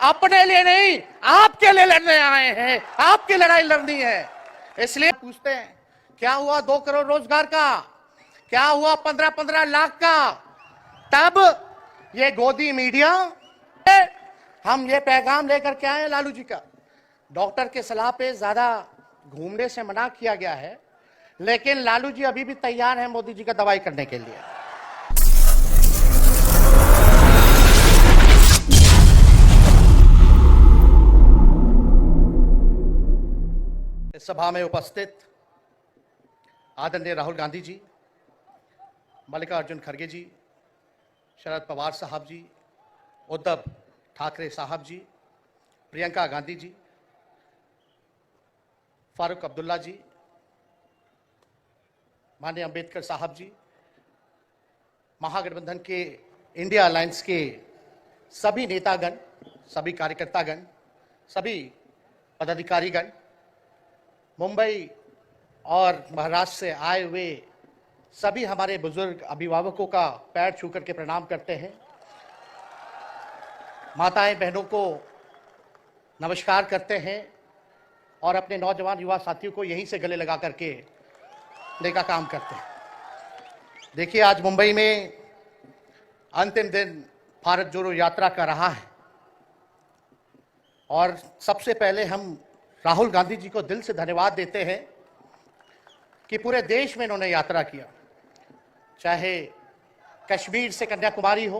अपने लिए नहीं, आपके लिए लड़ने आए हैं, आपकी लड़ाई लड़नी है। इसलिए पूछते हैं क्या हुआ 2 करोड़ रोजगार का, क्या हुआ 15-15 लाख का। तब ये गोदी मीडिया, हम ये पैगाम लेकर के आए लालू जी का। डॉक्टर के सलाह पे ज्यादा घूमने से मना किया गया है, लेकिन लालू जी अभी भी तैयार हैं मोदी जी का दवाई करने के लिए। इस सभा में उपस्थित आदरणीय राहुल गांधी जी, मल्लिकार्जुन खड़गे जी, शरद पवार साहब जी, उद्धव ठाकरे साहब जी, प्रियंका गांधी जी, फारूक अब्दुल्ला जी, माननीय अंबेडकर साहब जी, महागठबंधन के इंडिया अलायंस के सभी नेतागण, सभी कार्यकर्तागण, सभी पदाधिकारीगण, मुंबई और महाराष्ट्र से आए हुए सभी हमारे बुजुर्ग अभिभावकों का पैर छू करके प्रणाम करते हैं। माताएं बहनों को नमस्कार करते हैं और अपने नौजवान युवा साथियों को यहीं से गले लगा करके ले का काम करते हैं। देखिए, आज मुंबई में अंतिम दिन भारत जोड़ो यात्रा का रहा है और सबसे पहले हम राहुल गांधी जी को दिल से धन्यवाद देते हैं कि पूरे देश में इन्होंने यात्रा किया, चाहे कश्मीर से कन्याकुमारी हो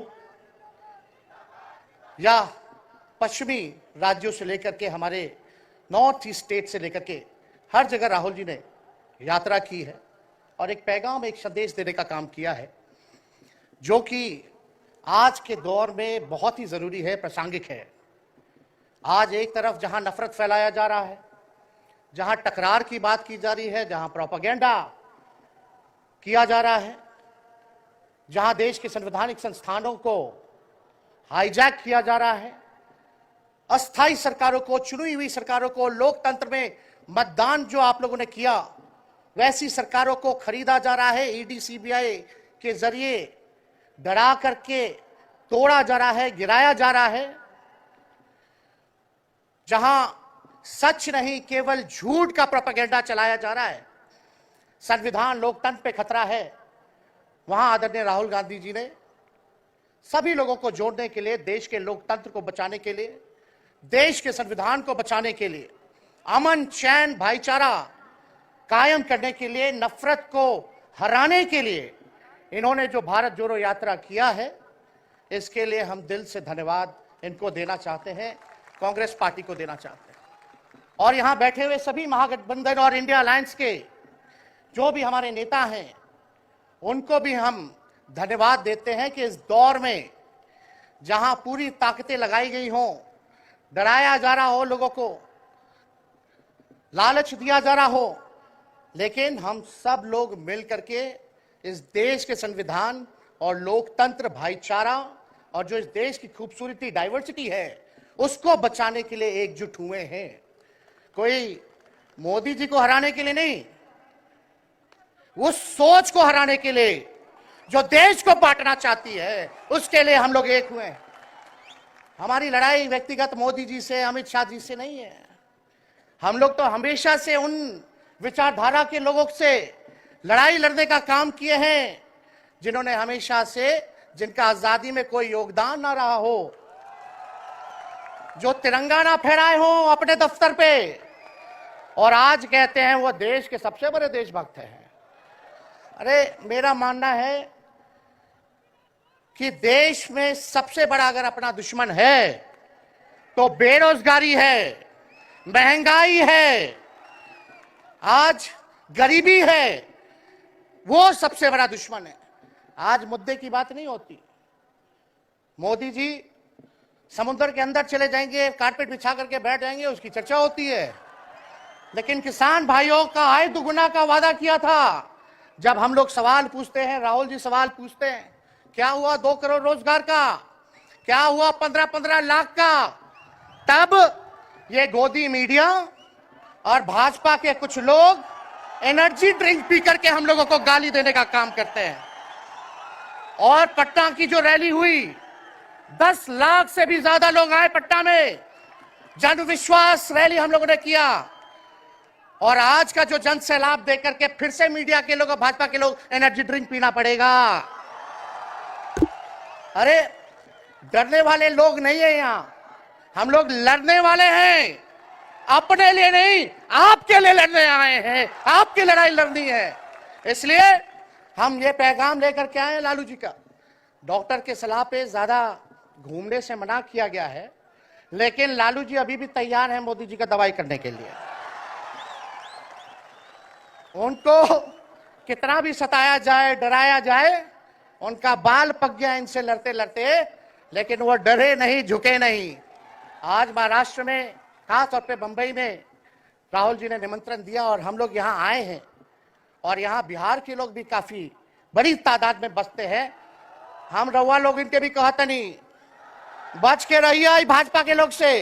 या पश्चिमी राज्यों से लेकर के हमारे नॉर्थ ईस्ट स्टेट से लेकर के हर जगह राहुल जी ने यात्रा की है और एक पैगाम, एक संदेश देने का काम किया है, जो कि आज के दौर में बहुत ही जरूरी है, प्रासंगिक है। आज एक तरफ जहां नफरत फैलाया जा रहा है, जहां टकरार की बात की जा रही है, जहां प्रोपेगेंडा किया जा रहा है, जहां देश के संवैधानिक संस्थानों को हाईजैक किया जा रहा है, अस्थायी सरकारों को, चुनी हुई सरकारों को, लोकतंत्र में मतदान जो आप लोगों ने किया वैसी सरकारों को खरीदा जा रहा है, ईडी सीबीआई के जरिए डरा करके तोड़ा जा रहा है, गिराया जा रहा है। जहां सच नहीं केवल झूठ का प्रोपेगेंडा चलाया जा रहा है, संविधान लोकतंत्र पे खतरा है, वहां आदरणीय राहुल गांधी जी ने सभी लोगों को जोड़ने के लिए, देश के लोकतंत्र को बचाने के लिए, देश के संविधान को बचाने के लिए, अमन चैन भाईचारा कायम करने के लिए, नफरत को हराने के लिए इन्होंने जो भारत जोड़ो यात्रा किया है, इसके लिए हम दिल से धन्यवाद इनको देना चाहते हैं, कांग्रेस पार्टी को देना चाहते हैं। और यहां बैठे हुए सभी महागठबंधन और इंडिया अलायंस के जो भी हमारे नेता हैं, उनको भी हम धन्यवाद देते हैं कि इस दौर में जहां पूरी ताकतें लगाई गई हों, डराया जा रहा हो, लोगों को लालच दिया जा रहा हो, लेकिन हम सब लोग मिल करके इस देश के संविधान और लोकतंत्र, भाईचारा और जो इस देश की खूबसूरती, डाइवर्सिटी है, उसको बचाने के लिए एकजुट हुए हैं। कोई मोदी जी को हराने के लिए नहीं, उस सोच को हराने के लिए जो देश को बांटना चाहती है, उसके लिए हम लोग एक हुए हैं। हमारी लड़ाई व्यक्तिगत मोदी जी से, अमित शाह जी से नहीं है। हम लोग तो हमेशा से उन विचारधारा के लोगों से लड़ाई लड़ने का काम किए हैं जिन्होंने हमेशा से, जिनका आजादी में कोई योगदान ना रहा हो, जो तिरंगा ना फहराए हो अपने दफ्तर पे, और आज कहते हैं वो देश के सबसे बड़े देशभक्त हैं। अरे, मेरा मानना है कि देश में सबसे बड़ा अगर अपना दुश्मन है तो बेरोजगारी है, महंगाई है, आज गरीबी है, वो सबसे बड़ा दुश्मन है। आज मुद्दे की बात नहीं होती। मोदी जी समुद्र के अंदर चले जाएंगे, कारपेट बिछा करके बैठ जाएंगे, उसकी चर्चा होती है। लेकिन किसान भाइयों का आय दुगुना का वादा किया था। जब हम लोग सवाल पूछते हैं, राहुल जी सवाल पूछते हैं, क्या हुआ 2 करोड़ रोजगार का, क्या हुआ 15-15 लाख का, तब ये गोदी मीडिया और भाजपा के कुछ लोग एनर्जी ड्रिंक पी करके हम लोगों को गाली देने का काम करते हैं। और पटना की जो रैली हुई, 10 लाख से भी ज्यादा लोग आए पटना में, जन विश्वास रैली हम लोगों ने किया। और आज का जो जन सैलाब देकर के फिर से मीडिया के लोग और भाजपा के लोग एनर्जी ड्रिंक पीना पड़ेगा। अरे डरने वाले लोग नहीं है यहां, हम लोग लड़ने वाले हैं, अपने लिए नहीं आपके लिए लड़ने आए हैं, आपकी लड़ाई लड़नी है। इसलिए हम ये पैगाम लेकर के आए हैं लालू जी का। डॉक्टर के सलाह पे ज्यादा घूमने से मना किया गया है, लेकिन लालू जी अभी भी तैयार हैं मोदी जी का दवाई करने के लिए। उनको कितना भी सताया जाए, डराया जाए, उनका बाल पक गया इनसे लड़ते लड़ते, लेकिन वो डरे नहीं, झुके नहीं। आज महाराष्ट्र में, खास तौर पे बंबई में राहुल जी ने निमंत्रण दिया और हम लोग यहाँ आए हैं। और यहाँ बिहार के लोग भी काफी बड़ी तादाद में बसते हैं। हम रउआ लोग इनके भी कहते नहीं, बच के रहिए आई भाजपा के लोग से।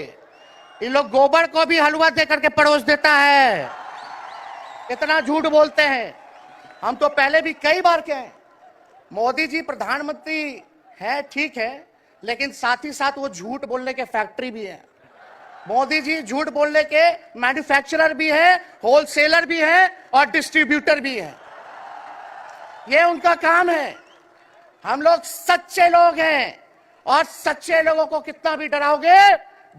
इन लोग गोबर को भी हलवा दे करके परोस देता है, इतना झूठ बोलते हैं। हम तो पहले भी कई बार कहे, मोदी जी प्रधानमंत्री है ठीक है, लेकिन साथ ही साथ वो झूठ बोलने के फैक्ट्री भी है। मोदी जी झूठ बोलने के मैन्युफैक्चरर भी है, होलसेलर भी है और डिस्ट्रीब्यूटर भी है। ये उनका काम है। हम लोग सच्चे लोग हैं और सच्चे लोगों को कितना भी डराओगे,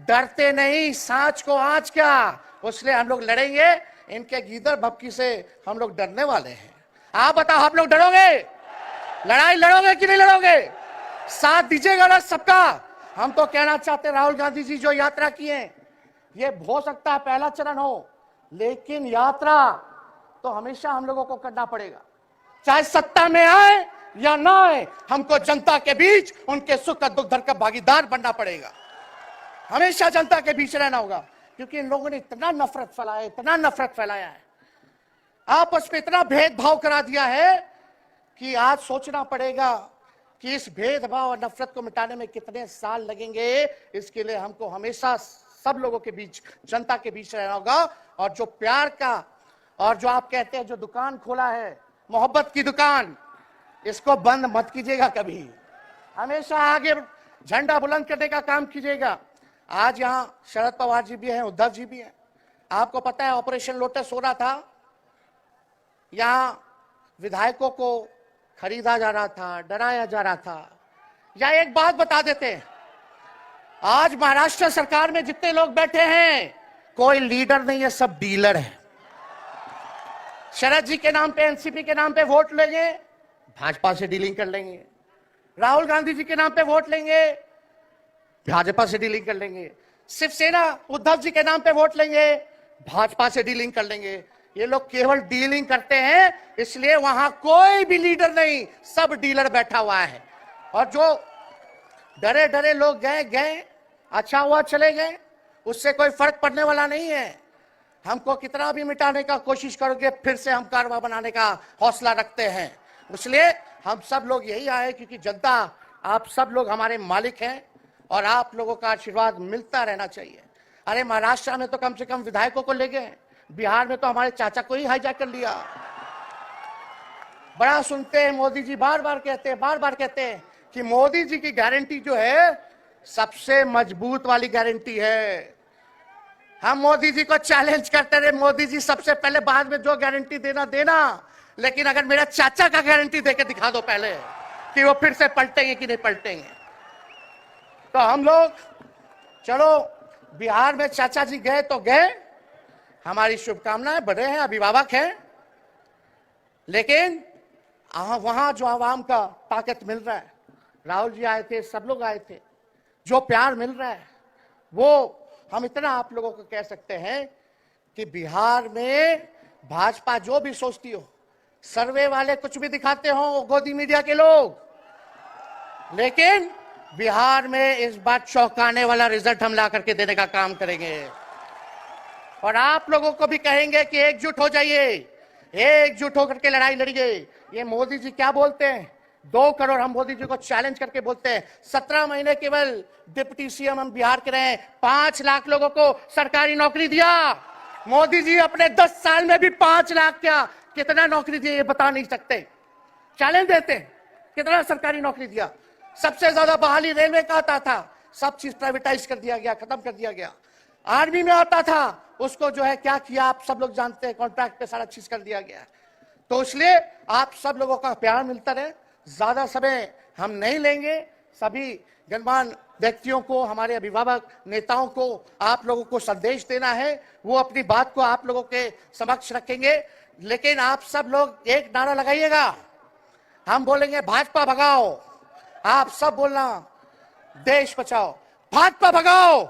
डरते नहीं, सांच को आज क्या, इसलिए हम लोग लड़ेंगे। इनके गीदड़ भपकी से हम लोग डरने वाले हैं। आप बताओ, आप लोग डरोगे? लड़ाई लड़ोगे कि नहीं लड़ोगे? साथ दीजिएगा ना सबका? हम तो कहना चाहते हैं, राहुल गांधी जी जो यात्रा किए, ये हो सकता है पहला चरण हो, लेकिन यात्रा तो हमेशा हम लोगों को करना पड़ेगा, चाहे सत्ता में आए या ना आए। हमको जनता के बीच उनके सुख दुख दर्द का भागीदार बनना पड़ेगा, हमेशा जनता के बीच रहना होगा। क्योंकि इन लोगों ने इतना नफरत फैलाया, इतना नफरत फैलाया है, आपस में इतना भेदभाव करा दिया है कि आज सोचना पड़ेगा कि इस भेदभाव और नफरत को मिटाने में कितने साल लगेंगे। इसके लिए हमको हमेशा सब लोगों के बीच, जनता के बीच रहना होगा। और जो प्यार का और जो आप कहते हैं जो दुकान खोला है, मोहब्बत की दुकान, इसको बंद मत कीजिएगा कभी, हमेशा आगे झंडा बुलंद करने का काम कीजिएगा। आज यहाँ शरद पवार जी भी हैं, उद्धव जी भी हैं। आपको पता है ऑपरेशन लोटस हो रहा था, यहाँ विधायकों को खरीदा जा रहा था, डराया जा रहा था। या एक बात बता देते हैं, आज महाराष्ट्र सरकार में जितने लोग बैठे हैं, कोई लीडर नहीं है, सब डीलर है। शरद जी के नाम पे, एनसीपी के नाम पे वोट लेंगे, भाजपा से डीलिंग कर लेंगे। राहुल गांधी जी के नाम पे वोट लेंगे, भाजपा से डीलिंग कर लेंगे। शिवसेना उद्धव जी के नाम पे वोट लेंगे, भाजपा से डीलिंग कर लेंगे। ये लोग केवल डीलिंग करते हैं, इसलिए वहां कोई भी लीडर नहीं, सब डीलर बैठा हुआ है। और जो डरे डरे लोग गए, अच्छा हुआ चले गए, उससे कोई फर्क पड़ने वाला नहीं है। हमको कितना भी मिटाने का कोशिश करोगे, फिर से हम कारवा बनाने का हौसला रखते हैं। इसलिए हम सब लोग यही आए, क्योंकि जनता, आप सब लोग हमारे मालिक हैं और आप लोगों का आशीर्वाद मिलता रहना चाहिए। अरे महाराष्ट्र में तो कम से कम विधायकों को ले गए, बिहार में तो हमारे चाचा को ही हाईजैक कर लिया। बड़ा सुनते हैं, मोदी जी बार बार कहते हैं कि मोदी जी की गारंटी जो है सबसे मजबूत वाली गारंटी है। हम मोदी जी को चैलेंज करते रहे, मोदी जी सबसे पहले, बाद में जो गारंटी देना, लेकिन अगर मेरा चाचा का गारंटी देके दिखा दो पहले कि वो फिर से पलटेंगे कि नहीं पलटेंगे। तो हम लोग, चलो बिहार में चाचा जी गए तो गए, हमारी शुभकामनाएं, बड़े हैं, अभिभावक हैं, लेकिन वहां जो आवाम का ताकत मिल रहा है, राहुल जी आए थे, सब लोग आए थे, जो प्यार मिल रहा है, वो हम इतना आप लोगों को कह सकते हैं कि बिहार में भाजपा जो भी सोचती हो, सर्वे वाले कुछ भी दिखाते हो, गोदी मीडिया के लोग, लेकिन बिहार में इस बार चौंकाने वाला रिजल्ट हम ला करके देने का काम करेंगे। और आप लोगों को भी कहेंगे कि एकजुट हो जाइए, एकजुट होकर के लड़ाई लड़िए। ये मोदी जी क्या बोलते हैं, 2 करोड़, हम मोदी जी को चैलेंज करके बोलते हैं, 17 महीने केवल डिप्टी सीएम हम बिहार के रहे, 5 लाख लोगों को सरकारी नौकरी दिया। मोदी जी अपने 10 साल में भी 5 लाख क्या, कितना नौकरी दिया ये बता नहीं सकते। चैलेंज देते हैं, कितना सरकारी नौकरी दिया। सबसे ज्यादा बहाली रेलवे का आता था, सब चीज प्राइवेटाइज कर दिया गया, खत्म कर दिया गया। आर्मी में आता था, उसको जो है क्या किया आप सब लोग जानते हैं, कॉन्ट्रैक्ट पे सारा चीज कर दिया गया। तो इसलिए आप सब लोगों का प्यार मिलता रहे, ज्यादा समय हम नहीं लेंगे। सभी गणमान्य व्यक्तियों को, हमारे अभिभावक नेताओं को आप लोगों को संदेश देना है, वो अपनी बात को आप लोगों के समक्ष रखेंगे। लेकिन आप सब लोग एक नारा लगाइएगा, हम बोलेंगे भाजपा भगाओ, आप सब बोलना देश बचाओ, भाजपा भगाओ।